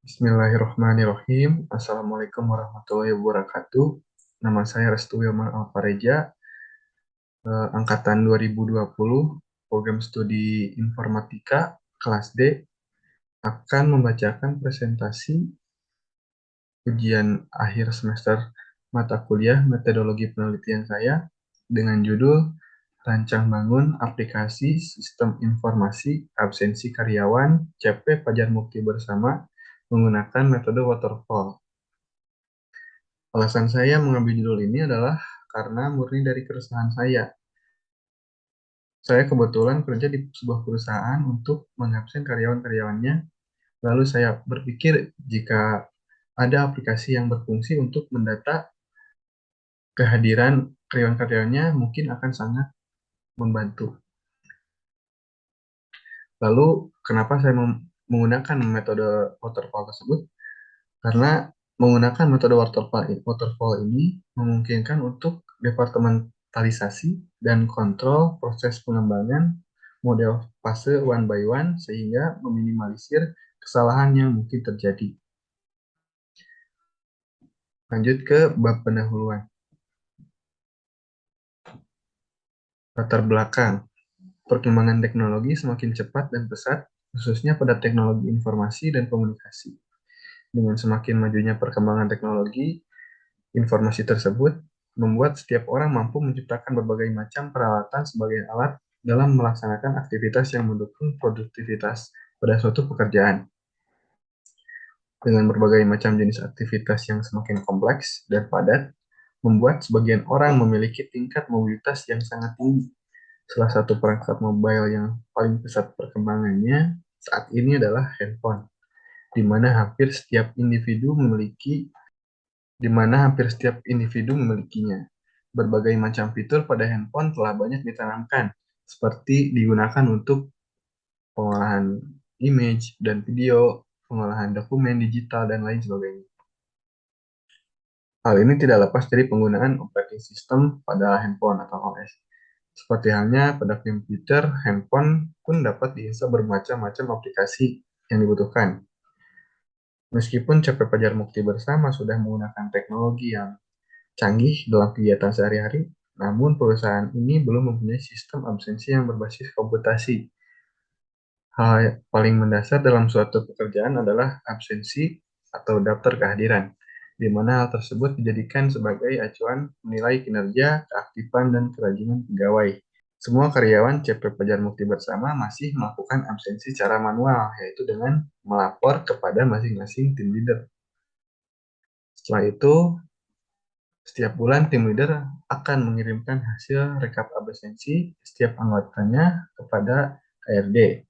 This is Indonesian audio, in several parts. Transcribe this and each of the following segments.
Bismillahirrahmanirrahim. Assalamualaikum warahmatullahi wabarakatuh. Nama saya Restu Wilman Alvareja, angkatan 2020, program studi informatika, kelas D, akan membacakan presentasi ujian akhir semester mata kuliah metodologi penelitian saya dengan judul Rancang Bangun Aplikasi Sistem Informasi Absensi Karyawan CP Fajar Mukti Bersama menggunakan metode waterfall. Alasan saya mengambil judul ini adalah karena murni dari keresahan saya. Saya kebetulan kerja di sebuah perusahaan untuk mengabsen karyawan-karyawannya, lalu saya berpikir jika ada aplikasi yang berfungsi untuk mendata kehadiran karyawan-karyawannya mungkin akan sangat membantu. Lalu kenapa saya menggunakan metode waterfall tersebut? Karena menggunakan metode waterfall ini memungkinkan untuk departementalisasi dan kontrol proses pengembangan model fase one by one sehingga meminimalisir kesalahan yang mungkin terjadi. Lanjut ke bab pendahuluan. Latar belakang. Perkembangan teknologi semakin cepat dan pesat, khususnya pada teknologi informasi dan komunikasi. Dengan semakin majunya perkembangan teknologi, informasi tersebut membuat setiap orang mampu menciptakan berbagai macam peralatan sebagai alat dalam melaksanakan aktivitas yang mendukung produktivitas pada suatu pekerjaan. Dengan berbagai macam jenis aktivitas yang semakin kompleks dan padat, membuat sebagian orang memiliki tingkat mobilitas yang sangat tinggi. Salah satu perangkat mobile yang paling pesat perkembangannya saat ini adalah handphone, di mana hampir setiap individu memilikinya. Berbagai macam fitur pada handphone telah banyak ditanamkan, seperti digunakan untuk pengolahan image dan video, pengolahan dokumen digital, dan lain sebagainya. Hal ini tidak lepas dari penggunaan operating system pada handphone atau OS. Seperti halnya pada komputer, handphone pun dapat diinstal bermacam-macam aplikasi yang dibutuhkan. Meskipun CP Fajar Mukti Bersama sudah menggunakan teknologi yang canggih dalam kegiatan sehari-hari, namun perusahaan ini belum mempunyai sistem absensi yang berbasis komputasi. Hal yang paling mendasar dalam suatu pekerjaan adalah absensi atau daftar kehadiran, di mana hal tersebut dijadikan sebagai acuan menilai kinerja, keaktifan, dan kerajinan pegawai. Semua karyawan CP Fajar Mukti Bersama masih melakukan absensi secara manual, yaitu dengan melapor kepada masing-masing tim leader. Setelah itu, setiap bulan tim leader akan mengirimkan hasil rekap absensi setiap anggotanya kepada HRD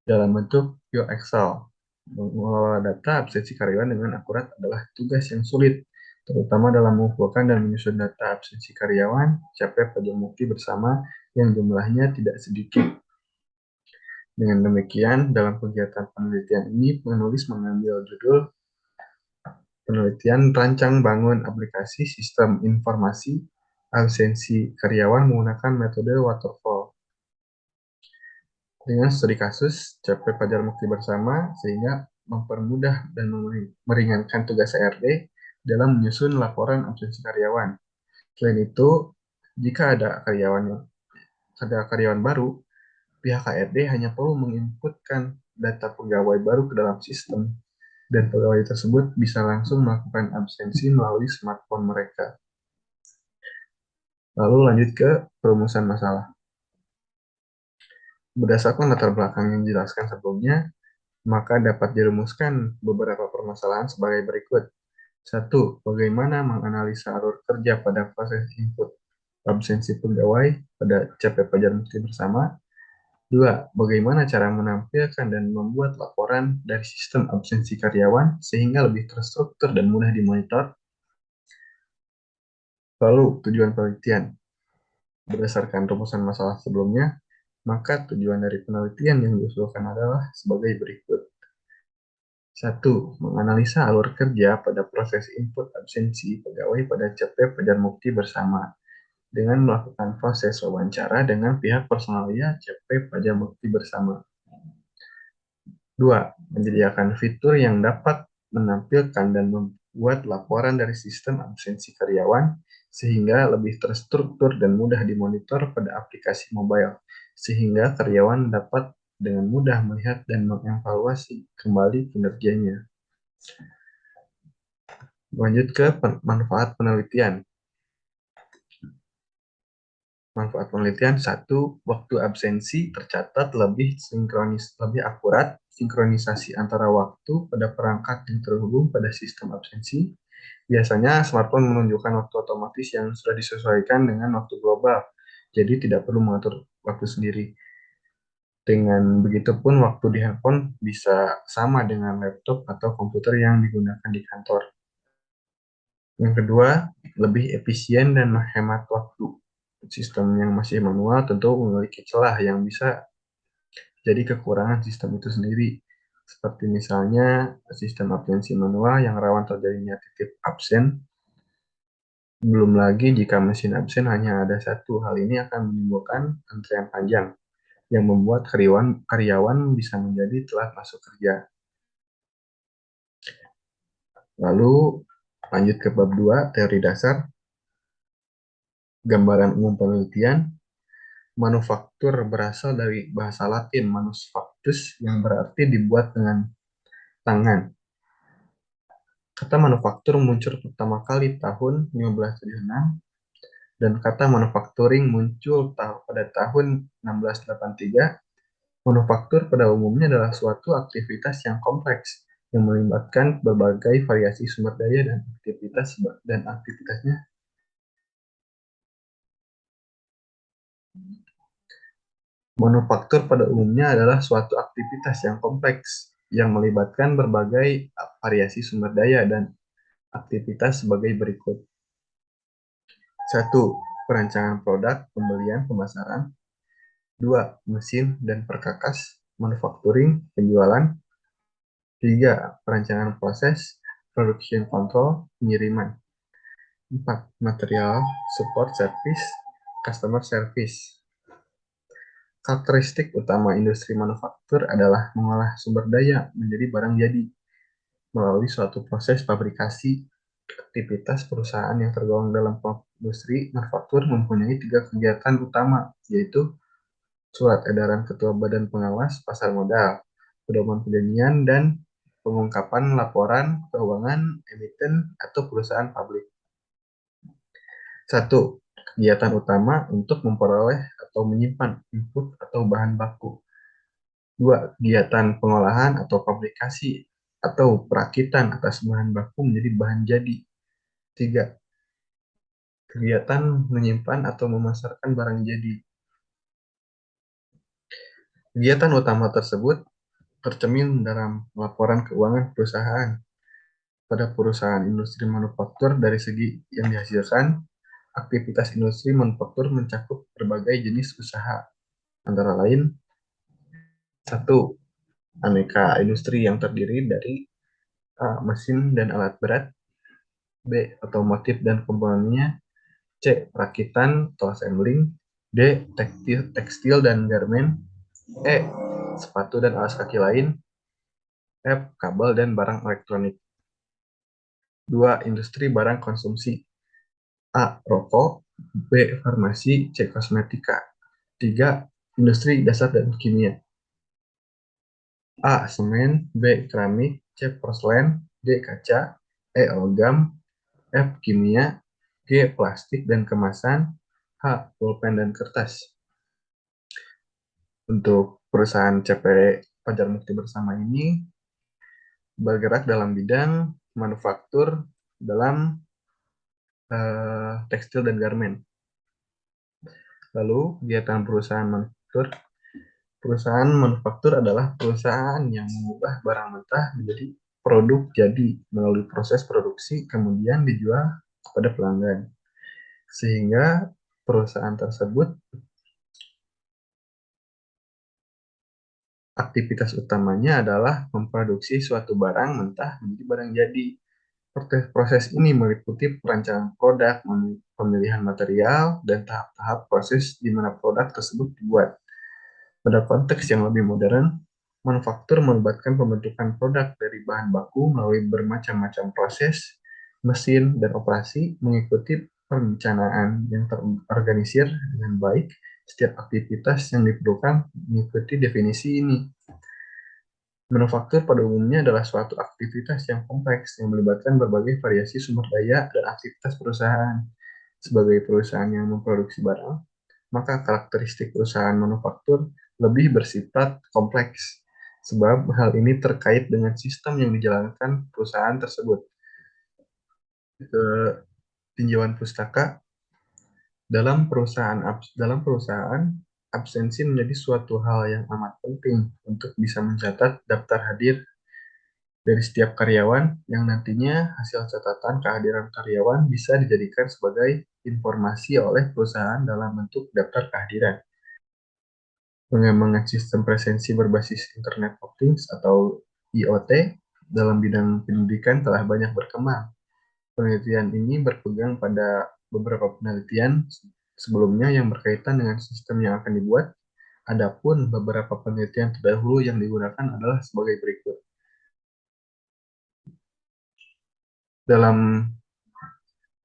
dalam bentuk file Excel. Mengelola data absensi karyawan dengan akurat adalah tugas yang sulit, terutama dalam mengumpulkan dan menyusun data absensi karyawan CP Fajar Mukti Bersama yang jumlahnya tidak sedikit. Dengan demikian, dalam kegiatan penelitian ini, penulis mengambil judul Penelitian Rancang Bangun Aplikasi Sistem Informasi Absensi Karyawan menggunakan metode waterfall. Dengan studi kasus CP Fajar Mukti Bersama, sehingga mempermudah dan meringankan tugas HRD dalam menyusun laporan absensi karyawan. Selain itu, jika ada karyawan baru, pihak HRD hanya perlu menginputkan data pegawai baru ke dalam sistem, dan pegawai tersebut bisa langsung melakukan absensi melalui smartphone mereka. Lalu lanjut ke perumusan masalah. Berdasarkan latar belakang yang dijelaskan sebelumnya, maka dapat dirumuskan beberapa permasalahan sebagai berikut. 1. Bagaimana menganalisa alur kerja pada proses input absensi pegawai pada CP Fajar Mukti Bersama. 2. Bagaimana cara menampilkan dan membuat laporan dari sistem absensi karyawan sehingga lebih terstruktur dan mudah dimonitor. Lalu, tujuan penelitian. Berdasarkan rumusan masalah sebelumnya, maka tujuan dari penelitian yang diusulkan adalah sebagai berikut. 1. Menganalisa alur kerja pada proses input absensi pegawai pada CP Fajar Mukti Bersama dengan melakukan proses wawancara dengan pihak personalia CP Fajar Mukti Bersama. Dua, menyediakan fitur yang dapat menampilkan dan membuat laporan dari sistem absensi karyawan sehingga lebih terstruktur dan mudah dimonitor pada aplikasi mobile, sehingga karyawan dapat dengan mudah melihat dan mengevaluasi kembali kinerjanya. Lanjut ke manfaat penelitian. Manfaat penelitian satu, waktu absensi tercatat lebih sinkronis, lebih akurat, sinkronisasi antara waktu pada perangkat yang terhubung pada sistem absensi. Biasanya smartphone menunjukkan waktu otomatis yang sudah disesuaikan dengan waktu global, jadi tidak perlu mengatur waktu sendiri. Dengan begitu pun waktu di handphone bisa sama dengan laptop atau komputer yang digunakan di kantor. Yang kedua, lebih efisien dan menghemat waktu. Sistem yang masih manual tentu memiliki celah yang bisa jadi kekurangan sistem itu sendiri. Seperti misalnya sistem absensi manual yang rawan terjadinya titip absen. Belum lagi jika mesin absen hanya ada satu, hal ini akan menimbulkan antrian panjang yang membuat karyawan bisa menjadi telat masuk kerja. Lalu lanjut ke bab 2, teori dasar. Gambaran umum penelitian. Manufaktur berasal dari bahasa Latin manufactus yang berarti dibuat dengan tangan. Kata manufaktur muncul pertama kali tahun 1576 dan kata manufacturing muncul pada tahun 1683. Manufaktur pada umumnya adalah suatu aktivitas yang kompleks yang melibatkan berbagai variasi sumber daya dan aktivitasnya. Manufaktur pada umumnya adalah suatu aktivitas yang kompleks yang melibatkan berbagai variasi sumber daya dan aktivitas sebagai berikut. Satu, perancangan produk, pembelian, pemasaran. Dua, mesin dan perkakas, manufacturing, penjualan. Tiga, perancangan proses, production control, pengiriman. Empat, material, support service, customer service. Karakteristik utama industri manufaktur adalah mengolah sumber daya menjadi barang jadi melalui suatu proses fabrikasi. Aktivitas perusahaan yang tergolong dalam industri manufaktur mempunyai tiga kegiatan utama, yaitu surat edaran Ketua Badan Pengawas Pasar Modal, pedoman perjanjian, dan pengungkapan laporan keuangan emiten atau perusahaan publik. Satu, kegiatan utama untuk memperoleh atau menyimpan input atau bahan baku. Dua, kegiatan pengolahan atau fabrikasi atau perakitan atas bahan baku menjadi bahan jadi. Tiga, kegiatan menyimpan atau memasarkan barang jadi. Kegiatan utama tersebut tercermin dalam laporan keuangan perusahaan. Pada perusahaan industri manufaktur dari segi yang dihasilkan, aktivitas industri manufaktur mencakup berbagai jenis usaha, antara lain satu, aneka industri yang terdiri dari A. Mesin dan alat berat, B. Otomotif dan komponennya, C. Perakitan atau assembling, D. Tekstil dan garmen, E. Sepatu dan alas kaki lain, F. Kabel dan barang elektronik. 2. Industri barang konsumsi. A. Rokok, B. Farmasi, C. Kosmetika. 3. Industri dasar dan kimia. A. Semen, B. Keramik, C. Porselen, D. Kaca, E. Logam, F. Kimia, G. Plastik dan kemasan, H. Pulpen dan kertas. Untuk perusahaan CP Fajar Mukti Bersama ini bergerak dalam bidang manufaktur dalam tekstil dan garmen. Lalu kegiatan perusahaan manufaktur. Perusahaan manufaktur adalah perusahaan yang mengubah barang mentah menjadi produk jadi melalui proses produksi kemudian dijual kepada pelanggan. Sehingga perusahaan tersebut aktivitas utamanya adalah memproduksi suatu barang mentah menjadi barang jadi. Proses ini meliputi perancangan produk, pemilihan material, dan tahap-tahap proses di mana produk tersebut dibuat. Pada konteks yang lebih modern, Manufaktur melibatkan pembentukan produk dari bahan baku melalui bermacam-macam proses, mesin, dan operasi mengikuti perencanaan yang terorganisir dengan baik. Setiap aktivitas yang diperlukan mengikuti definisi ini. Manufaktur pada umumnya adalah suatu aktivitas yang kompleks yang melibatkan berbagai variasi sumber daya dan aktivitas perusahaan. Sebagai perusahaan yang memproduksi barang, maka karakteristik perusahaan manufaktur lebih bersifat kompleks, sebab hal ini terkait dengan sistem yang dijalankan perusahaan tersebut. Tinjauan pustaka dalam perusahaan, absensi menjadi suatu hal yang amat penting untuk bisa mencatat daftar hadir dari setiap karyawan yang nantinya hasil catatan kehadiran karyawan bisa dijadikan sebagai informasi oleh perusahaan dalam bentuk daftar kehadiran. Pengembangan sistem presensi berbasis Internet of Things atau IoT dalam bidang pendidikan telah banyak berkembang. Penelitian ini berpegang pada beberapa penelitian sebelumnya yang berkaitan dengan sistem yang akan dibuat. Adapun beberapa penelitian terdahulu yang digunakan adalah sebagai berikut. Dalam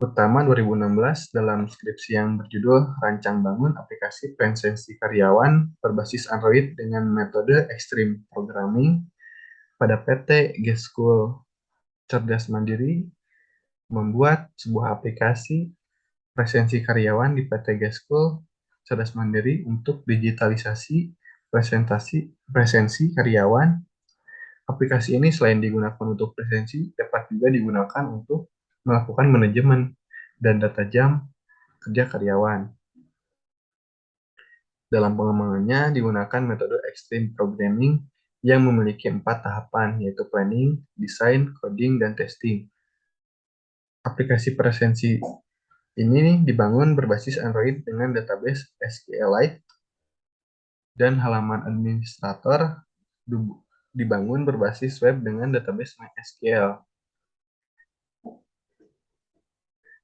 Utama 2016 dalam skripsi yang berjudul Rancang Bangun Aplikasi Presensi Karyawan Berbasis Android dengan Metode Extreme Programming pada PT G-School Cerdas Mandiri membuat sebuah aplikasi presensi karyawan di PT G-School Cerdas Mandiri untuk digitalisasi presensi karyawan. Aplikasi ini selain digunakan untuk presensi, dapat juga digunakan untuk melakukan manajemen dan data jam kerja karyawan. Dalam pengembangannya digunakan metode Extreme Programming yang memiliki 4 tahapan, yaitu planning, desain, coding, dan testing. Aplikasi presensi ini dibangun berbasis Android dengan database SQLite dan halaman administrator dibangun berbasis web dengan database MySQL.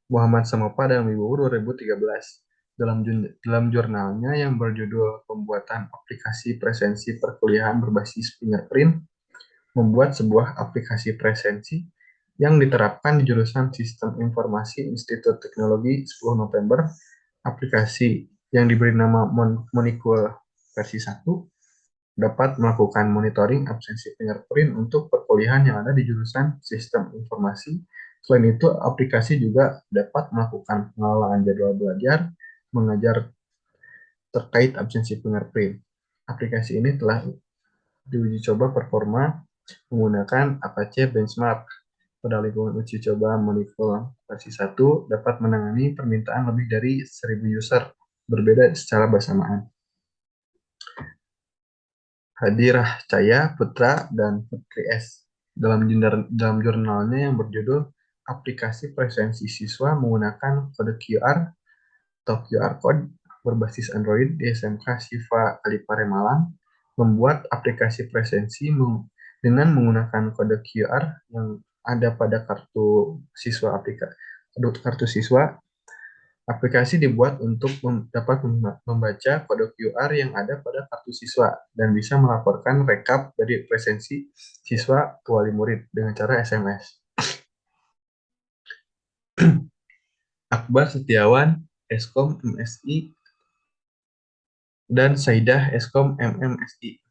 Muhammad Samopa dan Wibowo 2013. Dalam jurnalnya yang berjudul Pembuatan Aplikasi Presensi Perkuliahan Berbasis Fingerprint, membuat sebuah aplikasi presensi yang diterapkan di jurusan Sistem Informasi Institut Teknologi 10 November. Aplikasi yang diberi nama Monicule versi 1 dapat melakukan monitoring absensi fingerprint untuk perkuliahan yang ada di jurusan Sistem Informasi. Selain itu, aplikasi juga dapat melakukan pengelolaan jadwal belajar, mengajar terkait absensi fingerprint. Aplikasi ini telah diuji coba performa menggunakan Apache Benchmark. Pada lingkungan uji coba Monicule versi 1 dapat menangani permintaan lebih dari 1.000 user berbeda secara bersamaan. Hadi Rahcaya Putra dan Putri S. Dalam jurnalnya yang berjudul Aplikasi Presensi Siswa Menggunakan Kode QR atau QR Code berbasis Android di SMK Syifa Alipare Malang, membuat aplikasi presensi dengan menggunakan kode QR yang ada pada kartu siswa Aplikasi dibuat untuk dapat membaca kode QR yang ada pada kartu siswa dan bisa melaporkan rekap dari presensi siswa ke wali murid dengan cara SMS. Akbar Setiawan, Eskom MSI, dan Saidah Eskom MMSI.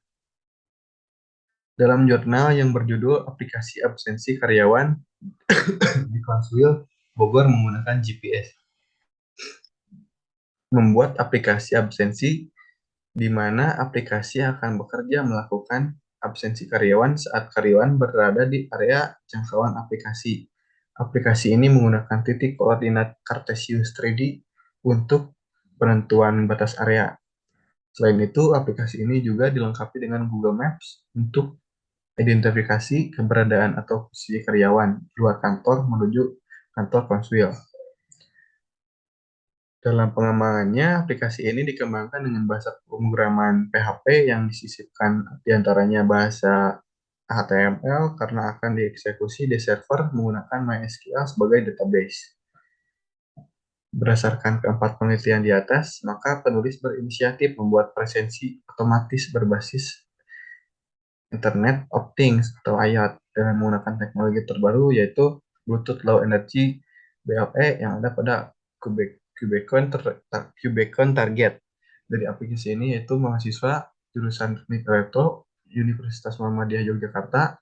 Dalam jurnal yang berjudul Aplikasi Absensi Karyawan di Konsul Bogor menggunakan GPS. Membuat aplikasi absensi di mana aplikasi akan bekerja melakukan absensi karyawan saat karyawan berada di area jangkauan aplikasi. Aplikasi ini menggunakan titik koordinat Cartesius 3D untuk penentuan batas area. Selain itu, aplikasi ini juga dilengkapi dengan Google Maps untuk identifikasi keberadaan atau posisi karyawan luar kantor menuju kantor konsul. Dalam pengembangannya, aplikasi ini dikembangkan dengan bahasa pemrograman PHP yang disisipkan diantaranya bahasa HTML karena akan dieksekusi di server menggunakan MySQL sebagai database. Berdasarkan keempat penelitian di atas, maka penulis berinisiatif membuat presensi otomatis berbasis Internet of Things atau IoT dengan menggunakan teknologi terbaru yaitu Bluetooth Low Energy BLE yang ada pada Quebecon target. Dari aplikasi ini yaitu mahasiswa jurusan Teknik Elektro Universitas Muhammadiyah Yogyakarta.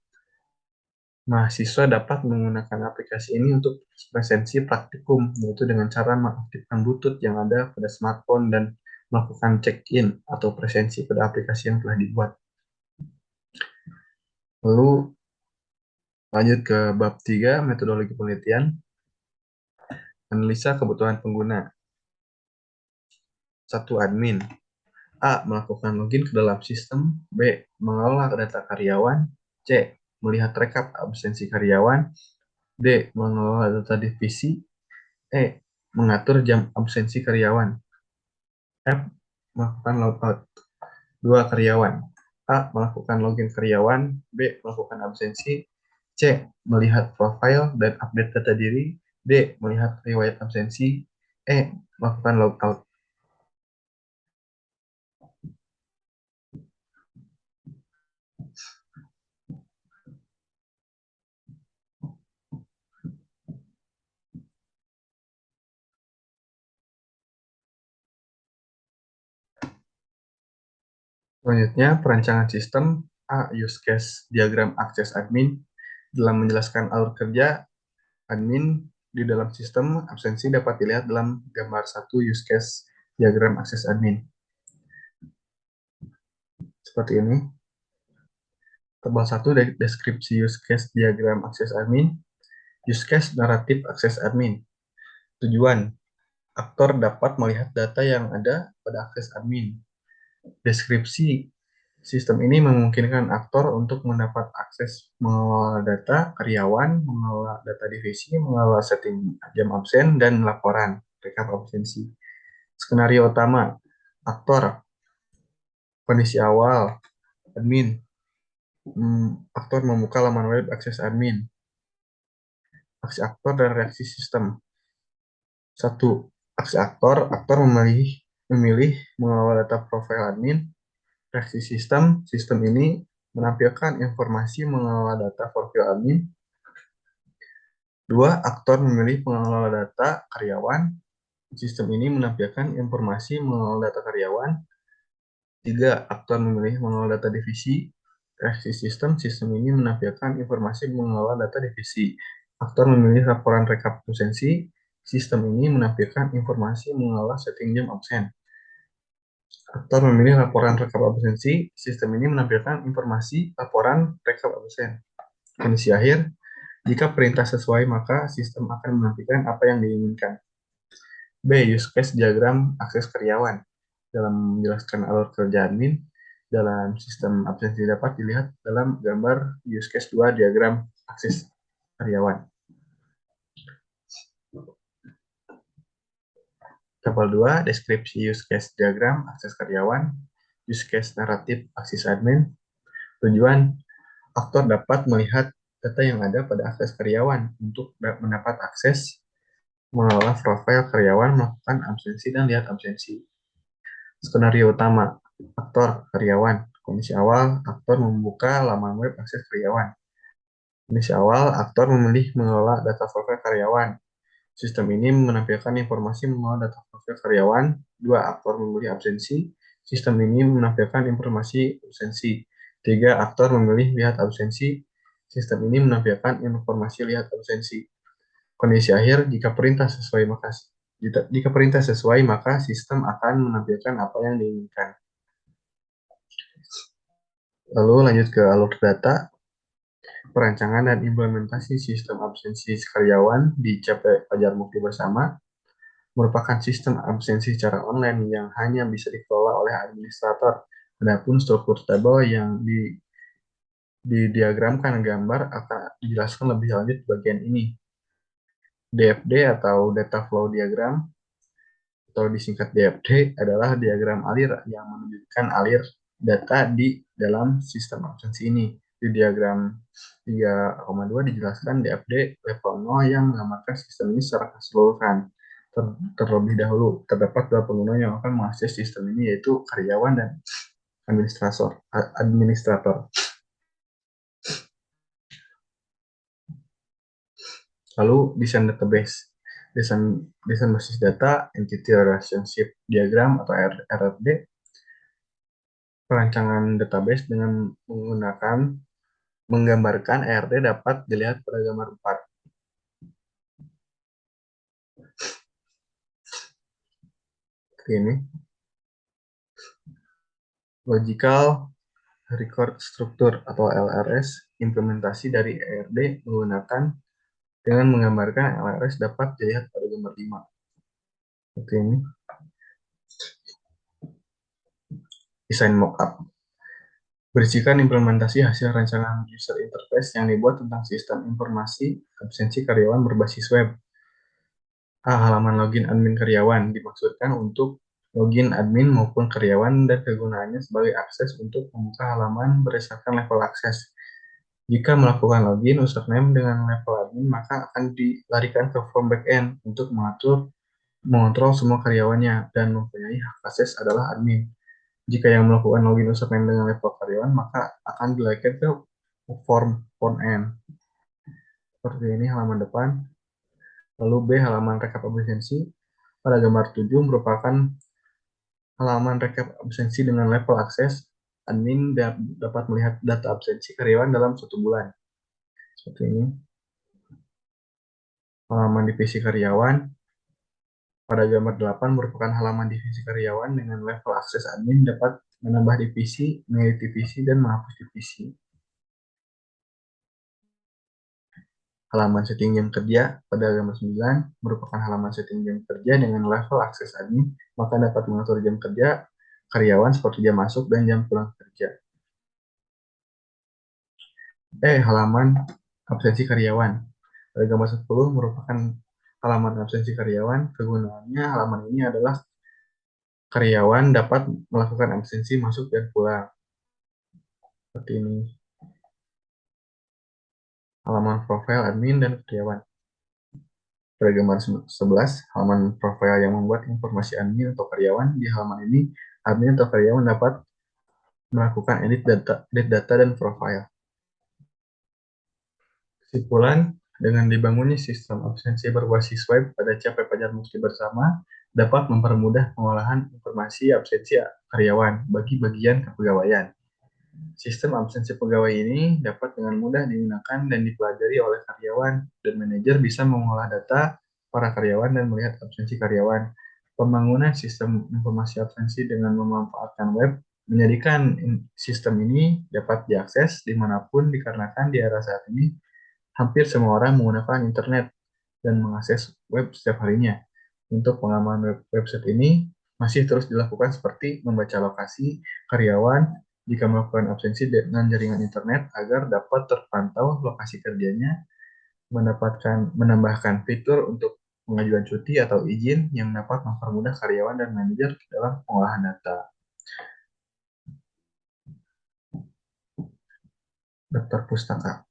Mahasiswa dapat menggunakan aplikasi ini untuk presensi praktikum, yaitu dengan cara mengaktifkan Bluetooth yang ada pada smartphone dan melakukan check-in atau presensi pada aplikasi yang telah dibuat. Lalu lanjut ke bab 3, metodologi penelitian, analisa kebutuhan pengguna. 1. Admin. A. Melakukan login ke dalam sistem. B. Mengelola data karyawan. C. Melihat rekap absensi karyawan. D. Mengelola data divisi. E. Mengatur jam absensi karyawan. F. Melakukan logout. 2. Karyawan. A. Melakukan login karyawan. B. Melakukan absensi. C. Melihat profile dan update data diri. D. Melihat riwayat absensi. E. Melakukan logout. Selanjutnya, perancangan sistem. A. Use case diagram akses admin. Dalam menjelaskan alur kerja admin di dalam sistem, absensi dapat dilihat dalam gambar 1 use case diagram akses admin. Seperti ini. Tabel 1 dari deskripsi use case diagram akses admin. Use case naratif akses admin. Tujuan, aktor dapat melihat data yang ada pada akses admin. Deskripsi sistem ini memungkinkan aktor untuk mendapat akses mengelola data karyawan, mengelola data divisi, mengelola setting jam absen, dan laporan rekap absensi. Skenario utama, aktor, kondisi awal, admin, aktor membuka laman web akses admin, aksi aktor dan reaksi sistem. 1. Aksi aktor memilih mengelola data profil admin. Reaksi sistem ini menampilkan informasi mengelola data profil admin. 2. Aktor memilih mengelola data karyawan. Sistem ini menampilkan informasi mengelola data karyawan. 3. Aktor memilih mengelola data divisi. Reaksi sistem ini menampilkan informasi mengelola data divisi. Aktor memilih laporan rekap absensi. Sistem ini menampilkan informasi mengelola setting jam absen. Aktor memilih laporan rekap absensi. Sistem ini menampilkan informasi laporan rekap absen. Kondisi akhir, jika perintah sesuai, maka sistem akan menampilkan apa yang diinginkan. B. Use case diagram akses karyawan. Dalam menjelaskan alur kerja admin, dalam sistem absensi dapat dilihat dalam gambar use case 2 diagram akses karyawan. Tabel 2, deskripsi use case diagram akses karyawan, use case naratif akses admin. Tujuan, aktor dapat melihat data yang ada pada akses karyawan untuk mendapat akses mengelola profil karyawan, melakukan absensi, dan lihat absensi. Skenario utama, aktor karyawan. Kondisi awal, aktor membuka laman web akses karyawan. Kondisi awal, aktor memilih mengelola data profil karyawan. Sistem ini menampilkan informasi mengelola data profil karyawan. 2. Aktor memilih absensi. Sistem ini menampilkan informasi absensi. 3. Aktor memilih lihat absensi. Sistem ini menampilkan informasi lihat absensi. Kondisi akhir, jika perintah sesuai, maka sistem akan menampilkan apa yang diinginkan. Lalu lanjut ke alur data. Perancangan dan implementasi sistem absensi karyawan di CP Fajar Mukti Bersama merupakan sistem absensi secara online yang hanya bisa dikelola oleh administrator. Adapun struktur tabel yang didiagramkan gambar akan dijelaskan lebih lanjut di bagian ini. DFD atau Data Flow Diagram atau disingkat DFD adalah diagram alir yang menunjukkan alir data di dalam sistem absensi ini. Di diagram 3,2 dijelaskan DFD level 0 yang menggambarkan sistem ini secara keseluruhan. Terlebih dahulu, terdapat dua pengguna yang akan mengakses sistem ini, yaitu karyawan dan administrator. Lalu desain database. Desain basis data, entity relationship diagram atau RRD, perancangan database dengan menggambarkan RD dapat dilihat pada gambar 4. Ini logical record structure atau LRS, implementasi dari ERD dengan menggambarkan LRS dapat dilihat pada gambar 5. Seperti ini. Desain mockup. Berisikan implementasi hasil rancangan user interface yang dibuat tentang sistem informasi absensi karyawan berbasis web. Halaman login admin karyawan dimaksudkan untuk login admin maupun karyawan dan kegunaannya sebagai akses untuk membuka halaman berdasarkan level akses. Jika melakukan login username dengan level admin, maka akan dilarikan ke form backend untuk mengontrol semua karyawannya dan mempunyai hak akses adalah admin. Jika yang melakukan login username dengan level karyawan, maka akan dilarikan ke form front end. Seperti ini halaman depan. Lalu B, halaman rekap absensi. Pada gambar 7 merupakan halaman rekap absensi dengan level akses. Admin dapat melihat data absensi karyawan dalam 1 bulan. Seperti ini. Halaman divisi karyawan. Pada gambar 8 merupakan halaman divisi karyawan dengan level akses admin dapat menambah divisi, mengedit divisi, dan menghapus divisi. Halaman setting jam kerja pada gambar 9 merupakan halaman setting jam kerja dengan level akses admin, maka dapat mengatur jam kerja karyawan seperti jam masuk dan jam pulang kerja. Halaman absensi karyawan. Pada gambar 10 merupakan halaman absensi karyawan. Kegunaannya halaman ini adalah karyawan dapat melakukan absensi masuk dan pulang. Seperti ini. Halaman profil admin dan karyawan. Pada gambar 11, halaman profil yang membuat informasi admin atau karyawan. Di halaman ini, admin atau karyawan dapat melakukan edit data dan profil. Kesimpulan, dengan dibangunnya sistem absensi berbasis web pada CP Pajar Mukti Bersama dapat mempermudah pengolahan informasi absensi karyawan bagi bagian kepegawaian. Sistem absensi pegawai ini dapat dengan mudah digunakan dan dipelajari oleh karyawan, dan manajer bisa mengolah data para karyawan dan melihat absensi karyawan. Pembangunan sistem informasi absensi dengan memanfaatkan web menjadikan sistem ini dapat diakses dimanapun dikarenakan di era saat ini hampir semua orang menggunakan internet dan mengakses web setiap harinya. Untuk pengamanan website ini masih terus dilakukan seperti membaca lokasi karyawan jika melakukan absensi dengan jaringan internet agar dapat terpantau lokasi kerjanya, menambahkan fitur untuk pengajuan cuti atau izin yang dapat mempermudah karyawan dan manajer dalam pengolahan data. Daftar pustaka.